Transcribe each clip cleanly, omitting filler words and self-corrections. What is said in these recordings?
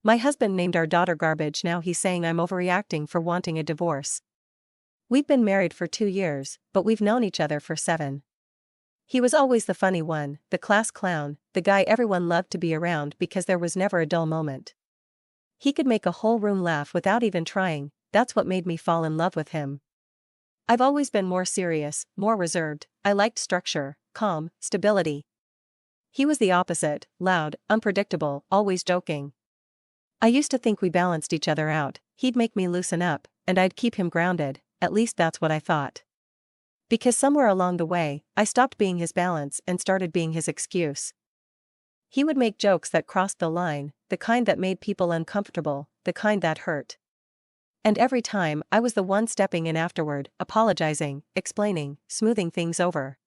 My husband named our daughter Garbage. Now he's saying I'm overreacting for wanting a divorce. We've been married for 2 years, but we've known each other for 7. He was always the funny one, the class clown, the guy everyone loved to be around because there was never a dull moment. He could make a whole room laugh without even trying. That's what made me fall in love with him. I've always been more serious, more reserved. I liked structure, calm, stability. He was the opposite, loud, unpredictable, always joking. I used to think we balanced each other out. He'd make me loosen up, and I'd keep him grounded, at least that's what I thought. Because somewhere along the way, I stopped being his balance and started being his excuse. He would make jokes that crossed the line, the kind that made people uncomfortable, the kind that hurt. And every time, I was the one stepping in afterward, apologizing, explaining, smoothing things over.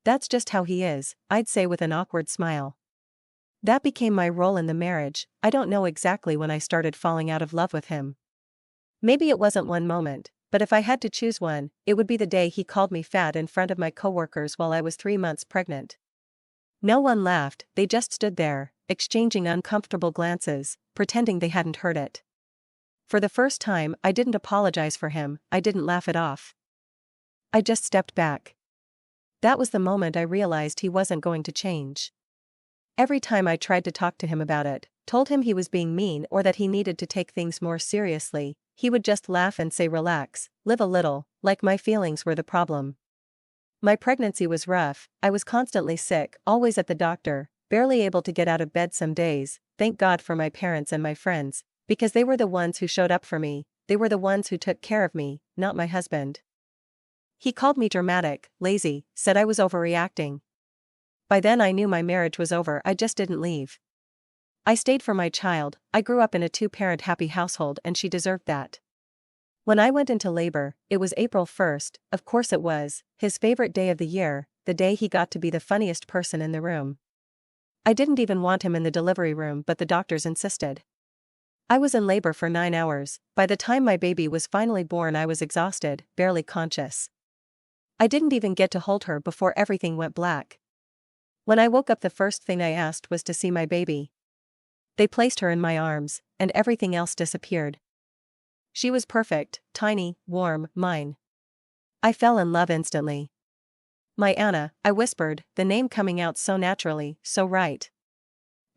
That's just how he is, I'd say with an awkward smile. That became my role in the marriage. I don't know exactly when I started falling out of love with him. Maybe it wasn't one moment, but if I had to choose one, it would be the day he called me fat in front of my coworkers while I was 3 months pregnant. No one laughed, they just stood there, exchanging uncomfortable glances, pretending they hadn't heard it. For the first time, I didn't apologize for him, I didn't laugh it off. I just stepped back. That was the moment I realized he wasn't going to change. Every time I tried to talk to him about it, told him he was being mean or that he needed to take things more seriously, he would just laugh and say relax, live a little, like my feelings were the problem. My pregnancy was rough, I was constantly sick, always at the doctor, barely able to get out of bed some days. Thank God for my parents and my friends, because they were the ones who showed up for me, they were the ones who took care of me, not my husband. He called me dramatic, lazy, said I was overreacting. By then I knew my marriage was over, I just didn't leave. I stayed for my child. I grew up in a 2-parent happy household and she deserved that. When I went into labor, it was April 1st, of course it was, his favorite day of the year, the day he got to be the funniest person in the room. I didn't even want him in the delivery room, but the doctors insisted. I was in labor for 9 hours. By the time my baby was finally born I was exhausted, barely conscious. I didn't even get to hold her before everything went black. When I woke up the first thing I asked was to see my baby. They placed her in my arms, and everything else disappeared. She was perfect, tiny, warm, mine. I fell in love instantly. My Anna, I whispered, the name coming out so naturally, so right.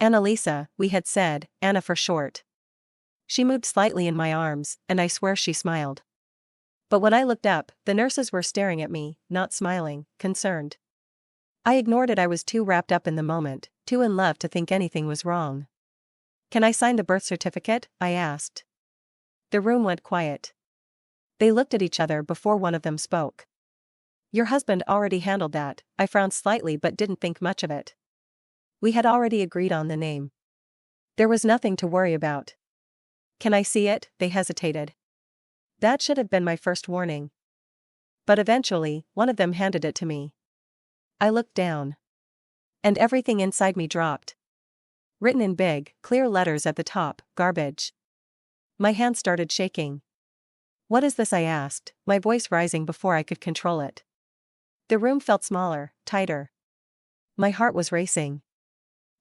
Annalisa, we had said, Anna for short. She moved slightly in my arms, and I swear she smiled. But when I looked up, the nurses were staring at me, not smiling, concerned. I ignored it, I was too wrapped up in the moment, too in love to think anything was wrong. Can I sign the birth certificate? I asked. The room went quiet. They looked at each other before one of them spoke. Your husband already handled that. I frowned slightly but didn't think much of it. We had already agreed on the name. There was nothing to worry about. Can I see it? They hesitated. That should have been my first warning. But eventually, one of them handed it to me. I looked down. And everything inside me dropped. Written in big, clear letters at the top, garbage. My hand started shaking. What is this? I asked, my voice rising before I could control it. The room felt smaller, tighter. My heart was racing.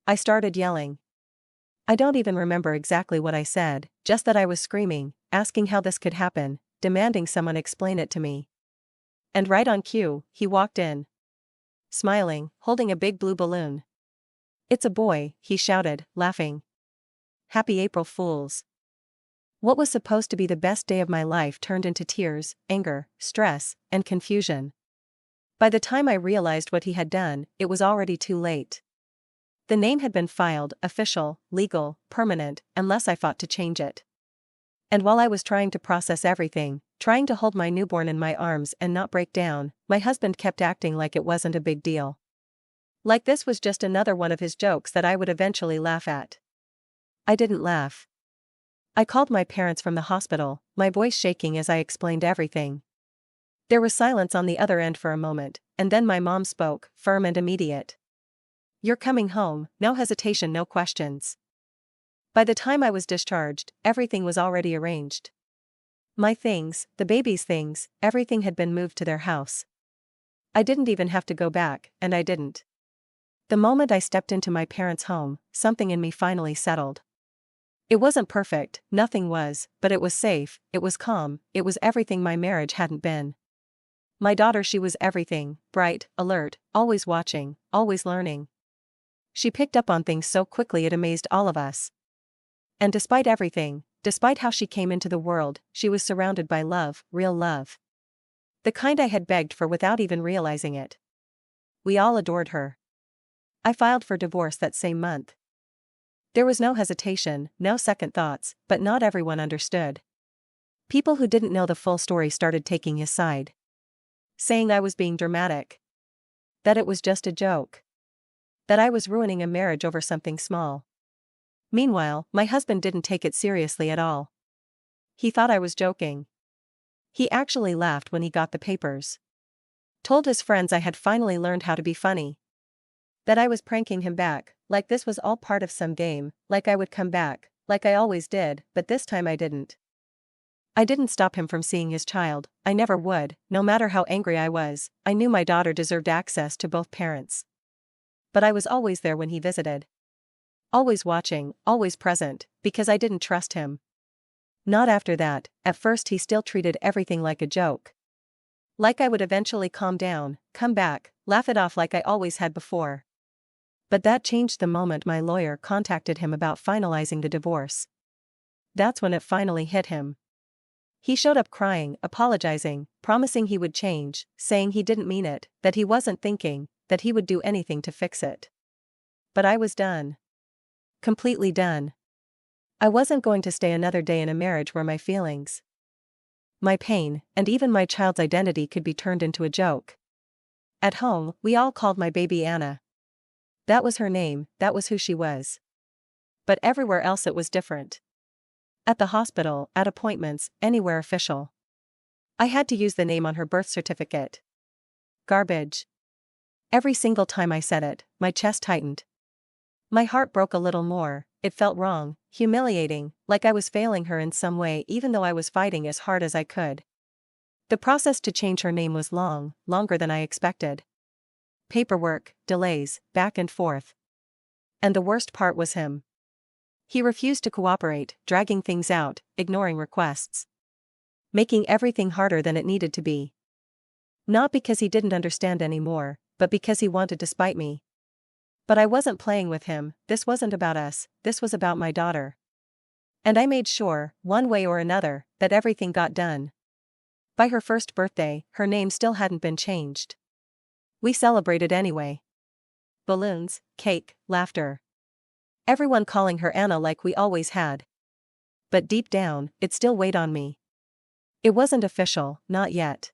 I started yelling. I don't even remember exactly what I said, just that I was screaming, asking how this could happen, demanding someone explain it to me. And right on cue, he walked in. Smiling, holding a big blue balloon. It's a boy, he shouted, laughing. Happy April Fools. What was supposed to be the best day of my life turned into tears, anger, stress, and confusion. By the time I realized what he had done, it was already too late. The name had been filed, official, legal, permanent, unless I fought to change it. And while I was trying to process everything, trying to hold my newborn in my arms and not break down, my husband kept acting like it wasn't a big deal. Like this was just another one of his jokes that I would eventually laugh at. I didn't laugh. I called my parents from the hospital, my voice shaking as I explained everything. There was silence on the other end for a moment, and then my mom spoke, firm and immediate. You're coming home, no hesitation, no questions. By the time I was discharged, everything was already arranged. My things, the baby's things, everything had been moved to their house. I didn't even have to go back, and I didn't. The moment I stepped into my parents' home, something in me finally settled. It wasn't perfect, nothing was, but it was safe, it was calm, it was everything my marriage hadn't been. My daughter, she was everything, bright, alert, always watching, always learning. She picked up on things so quickly it amazed all of us. And despite everything, despite how she came into the world, she was surrounded by love, real love. The kind I had begged for without even realizing it. We all adored her. I filed for divorce that same month. There was no hesitation, no second thoughts, but not everyone understood. People who didn't know the full story started taking his side. Saying I was being dramatic. That it was just a joke. That I was ruining a marriage over something small. Meanwhile, my husband didn't take it seriously at all. He thought I was joking. He actually laughed when he got the papers. Told his friends I had finally learned how to be funny. That I was pranking him back, like this was all part of some game, like I would come back, like I always did, but this time I didn't. I didn't stop him from seeing his child, I never would, no matter how angry I was. I knew my daughter deserved access to both parents. But I was always there when he visited. Always watching, always present, because I didn't trust him. Not after that. At first he still treated everything like a joke. Like I would eventually calm down, come back, laugh it off like I always had before. But that changed the moment my lawyer contacted him about finalizing the divorce. That's when it finally hit him. He showed up crying, apologizing, promising he would change, saying he didn't mean it, that he wasn't thinking, that he would do anything to fix it. But I was done. Completely done. I wasn't going to stay another day in a marriage where my feelings, my pain, and even my child's identity could be turned into a joke. At home, we all called my baby Anna. That was her name, that was who she was. But everywhere else it was different. At the hospital, at appointments, anywhere official. I had to use the name on her birth certificate. Garbage. Every single time I said it, my chest tightened. My heart broke a little more. It felt wrong, humiliating, like I was failing her in some way even though I was fighting as hard as I could. The process to change her name was long, longer than I expected. Paperwork, delays, back and forth. And the worst part was him. He refused to cooperate, dragging things out, ignoring requests. Making everything harder than it needed to be. Not because he didn't understand anymore, but because he wanted to spite me. But I wasn't playing with him, this wasn't about us, this was about my daughter. And I made sure, one way or another, that everything got done. By her first birthday, her name still hadn't been changed. We celebrated anyway. Balloons, cake, laughter. Everyone calling her Anna like we always had. But deep down, it still weighed on me. It wasn't official, not yet.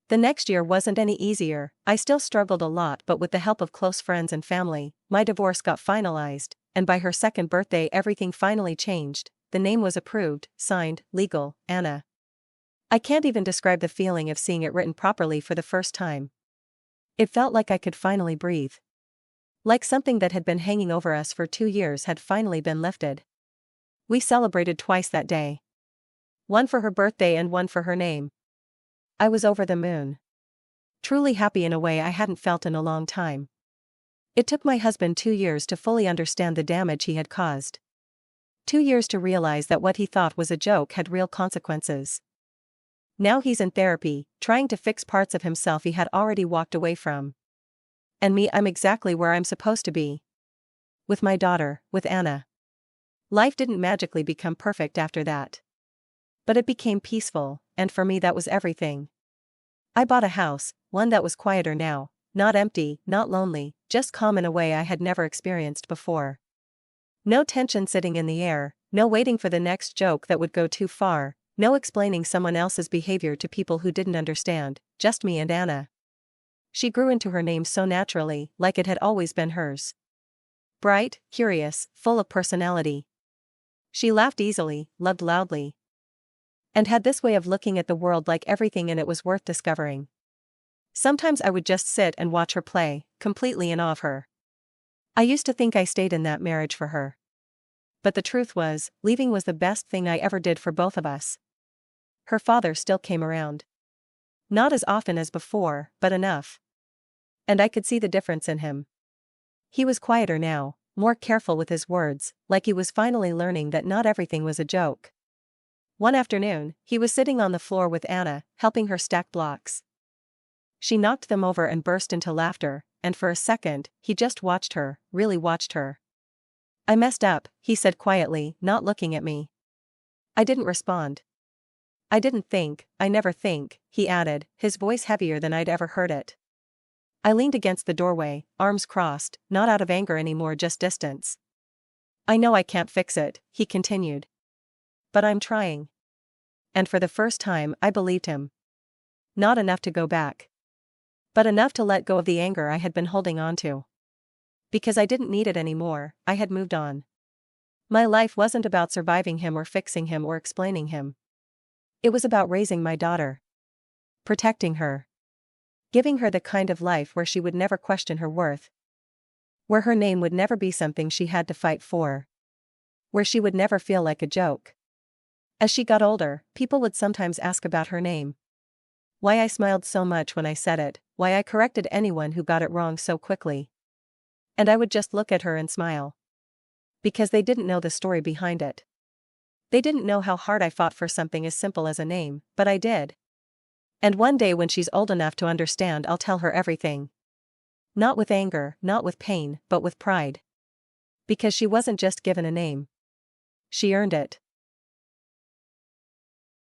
The next year wasn't any easier, I still struggled a lot, but with the help of close friends and family, my divorce got finalized, and by her second birthday everything finally changed. The name was approved, signed, legal, Anna. I can't even describe the feeling of seeing it written properly for the first time. It felt like I could finally breathe. Like something that had been hanging over us for 2 years had finally been lifted. We celebrated twice that day. One for her birthday and one for her name. I was over the moon. Truly happy in a way I hadn't felt in a long time. It took my husband 2 years to fully understand the damage he had caused. 2 years to realize that what he thought was a joke had real consequences. Now he's in therapy, trying to fix parts of himself he had already walked away from. And me, I'm exactly where I'm supposed to be. With my daughter, with Anna. Life didn't magically become perfect after that. But it became peaceful, and for me that was everything. I bought a house, one that was quieter now, not empty, not lonely, just calm in a way I had never experienced before. No tension sitting in the air, no waiting for the next joke that would go too far, no explaining someone else's behavior to people who didn't understand, just me and Anna. She grew into her name so naturally, like it had always been hers. Bright, curious, full of personality. She laughed easily, loved loudly. And had this way of looking at the world like everything in it was worth discovering. Sometimes I would just sit and watch her play, completely in awe of her. I used to think I stayed in that marriage for her. But the truth was, leaving was the best thing I ever did for both of us. Her father still came around. Not as often as before, but enough. And I could see the difference in him. He was quieter now, more careful with his words, like he was finally learning that not everything was a joke. One afternoon, he was sitting on the floor with Anna, helping her stack blocks. She knocked them over and burst into laughter, and for a second, he just watched her, really watched her. "I messed up," he said quietly, not looking at me. I didn't respond. "I didn't think, I never think," he added, his voice heavier than I'd ever heard it. I leaned against the doorway, arms crossed, not out of anger anymore, just distance. "I know I can't fix it," he continued. "But I'm trying." And for the first time, I believed him. Not enough to go back. But enough to let go of the anger I had been holding on to. Because I didn't need it anymore, I had moved on. My life wasn't about surviving him or fixing him or explaining him. It was about raising my daughter. Protecting her. Giving her the kind of life where she would never question her worth. Where her name would never be something she had to fight for. Where she would never feel like a joke. As she got older, people would sometimes ask about her name. Why I smiled so much when I said it, why I corrected anyone who got it wrong so quickly. And I would just look at her and smile. Because they didn't know the story behind it. They didn't know how hard I fought for something as simple as a name, but I did. And one day when she's old enough to understand, I'll tell her everything. Not with anger, not with pain, but with pride. Because she wasn't just given a name. She earned it.